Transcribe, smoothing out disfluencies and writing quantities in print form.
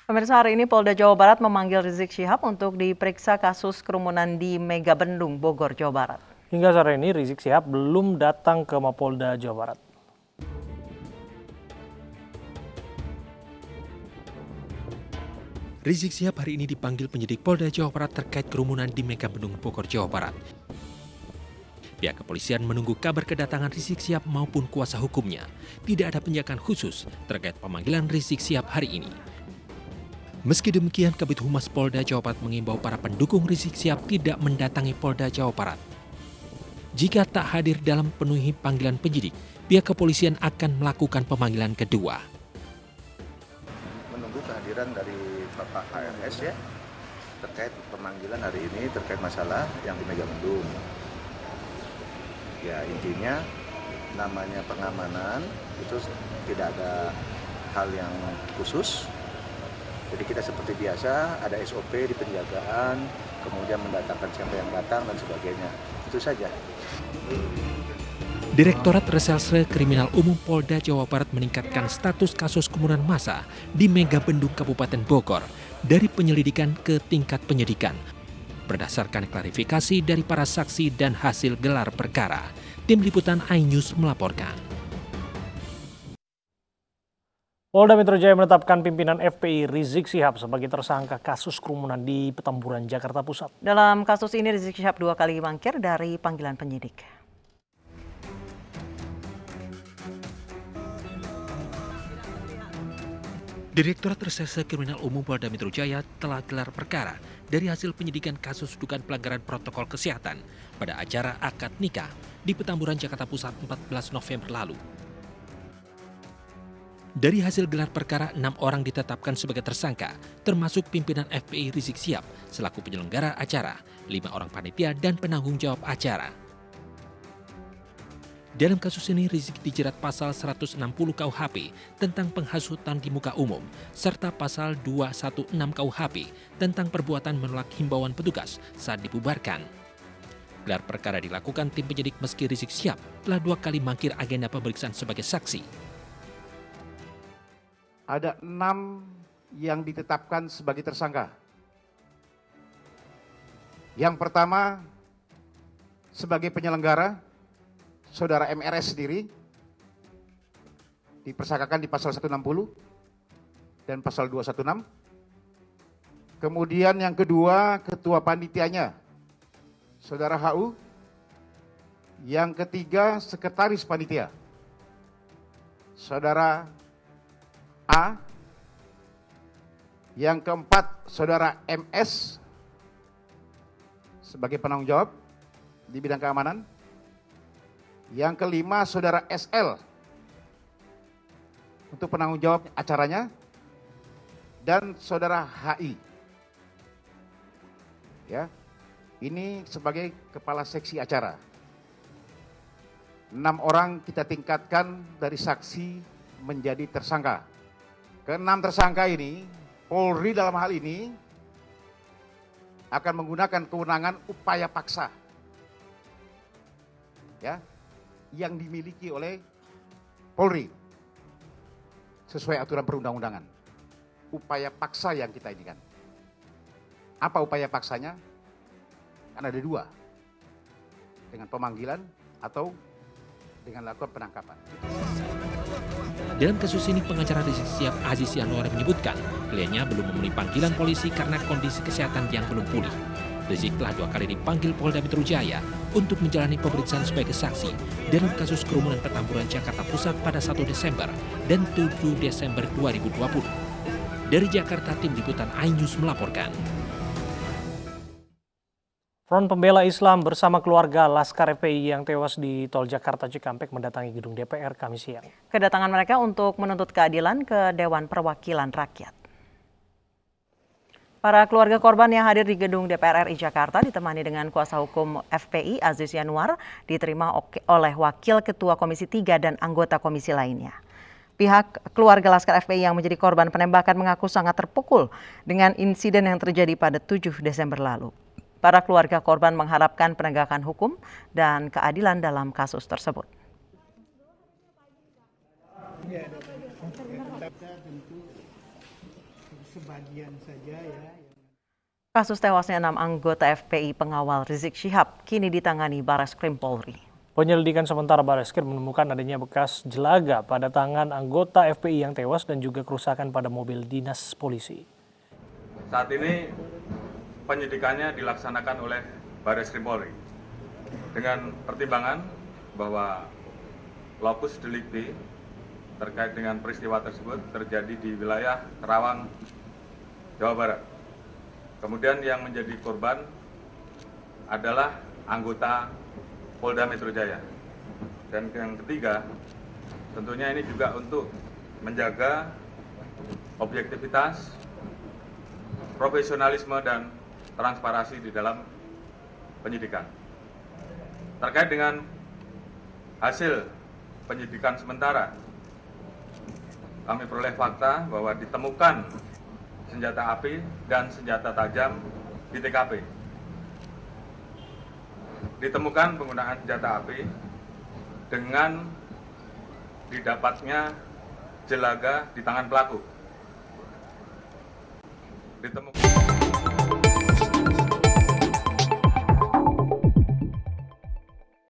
Pemirsa, hari ini Polda Jawa Barat memanggil Rizik Syihab untuk diperiksa kasus kerumunan di Megabendung, Bogor, Jawa Barat. Hingga sore ini Rizik Syihab belum datang ke Mapolda Jawa Barat. Rizik Syihab hari ini dipanggil penyidik Polda Jawa Barat terkait kerumunan di Megabendung, Bogor, Jawa Barat. Pihak kepolisian menunggu kabar kedatangan Rizik Syihab maupun kuasa hukumnya. Tidak ada penjagaan khusus terkait pemanggilan Rizik Syihab hari ini. Meski demikian, Kabid Humas Polda Jawa Barat mengimbau para pendukung Rizik Syihab tidak mendatangi Polda Jawa Barat. Jika tak hadir dalam penuhi panggilan penyidik, pihak kepolisian akan melakukan pemanggilan kedua. Menunggu kehadiran dari Bapak HRS ya, terkait pemanggilan hari ini terkait masalah yang di Megabendung. Ya intinya namanya pengamanan itu tidak ada hal yang khusus. Jadi kita seperti biasa, ada SOP di penjagaan, kemudian mendatangkan siapa yang datang dan sebagainya. Itu saja. Direktorat Reserse Kriminal Umum Polda Jawa Barat meningkatkan status kasus kerumunan massa di Megabendung Kabupaten Bogor dari penyelidikan ke tingkat penyidikan. Berdasarkan klarifikasi dari para saksi dan hasil gelar perkara, Tim Liputan iNews melaporkan. Polda Metro Jaya menetapkan pimpinan FPI Rizik Syihab sebagai tersangka kasus kerumunan di Petamburan, Jakarta Pusat. Dalam kasus ini Rizik Syihab 2 kali mangkir dari panggilan penyidik. Direktorat Reserse Kriminal Umum Polda Metro Jaya telah gelar perkara dari hasil penyidikan kasus dugaan pelanggaran protokol kesehatan pada acara akad nikah di Petamburan, Jakarta Pusat 14 November lalu. Dari hasil gelar perkara, 6 orang ditetapkan sebagai tersangka, termasuk pimpinan FPI Rizik Syihab selaku penyelenggara acara, 5 orang panitia dan penanggung jawab acara. Dalam kasus ini, Rizik dijerat pasal 160 KUHP tentang penghasutan di muka umum, serta pasal 216 KUHP tentang perbuatan menolak himbauan petugas saat dibubarkan. Gelar perkara dilakukan tim penyidik meski Rizik Syihab telah 2 kali mangkir agenda pemeriksaan sebagai saksi. Ada 6 yang ditetapkan sebagai tersangka. Yang pertama, sebagai penyelenggara, Saudara MRS sendiri dipersangkakan di pasal 160 dan pasal 216. Kemudian yang kedua, ketua panitianya, Saudara HU. Yang ketiga, sekretaris panitia, Saudara A. Yang keempat, Saudara MS sebagai penanggung jawab di bidang keamanan. Yang kelima, Saudara SL untuk penanggung jawab acaranya. Dan Saudara HI. Ya. Ini sebagai kepala seksi acara. 6 orang kita tingkatkan dari saksi menjadi tersangka. Ke-6 tersangka ini, Polri dalam hal ini akan menggunakan kewenangan upaya paksa. Ya, yang dimiliki oleh Polri sesuai aturan perundang-undangan. Upaya paksa yang kita inikan. Apa upaya paksanya? Kan ada 2. Dengan pemanggilan atau dengan lakukan penangkapan. Dalam kasus ini, pengacara Rizik Syihab Aziz Yanuar menyebutkan kliennya belum memenuhi panggilan polisi karena kondisi kesehatan yang belum pulih. Rizik telah 2 kali dipanggil Polda Metro Jaya untuk menjalani pemeriksaan sebagai saksi dalam kasus kerumunan Petamburan, Jakarta Pusat pada 1 Desember dan 7 Desember 2020. Dari Jakarta, Tim Liputan iNews melaporkan. Front Pembela Islam bersama keluarga Laskar FPI yang tewas di Tol Jakarta Cikampek mendatangi gedung DPR Kamis siang. Kedatangan mereka untuk menuntut keadilan ke Dewan Perwakilan Rakyat. Para keluarga korban yang hadir di gedung DPR RI Jakarta ditemani dengan kuasa hukum FPI Aziz Yanuar diterima oleh Wakil Ketua Komisi 3 dan anggota komisi lainnya. Pihak keluarga Laskar FPI yang menjadi korban penembakan mengaku sangat terpukul dengan insiden yang terjadi pada 7 Desember lalu. Para keluarga korban mengharapkan penegakan hukum dan keadilan dalam kasus tersebut. sebagian saja ya. Kasus tewasnya 6 anggota FPI pengawal Rizik Syihab kini ditangani Bareskrim Polri. Penyelidikan sementara Bareskrim menemukan adanya bekas jelaga pada tangan anggota FPI yang tewas dan juga kerusakan pada mobil dinas polisi. Saat ini penyidikannya dilaksanakan oleh Bareskrim Polri dengan pertimbangan bahwa lokus delikti terkait dengan peristiwa tersebut terjadi di wilayah Kerawang, Jawa Barat. Kemudian yang menjadi korban adalah anggota Polda Metro Jaya. Dan yang ketiga, tentunya ini juga untuk menjaga objektivitas, profesionalisme, dan transparansi di dalam penyidikan. Terkait dengan hasil penyidikan sementara, kami peroleh fakta bahwa ditemukan senjata api dan senjata tajam di TKP. Ditemukan penggunaan senjata api dengan didapatnya jelaga di tangan pelaku. Ditemukan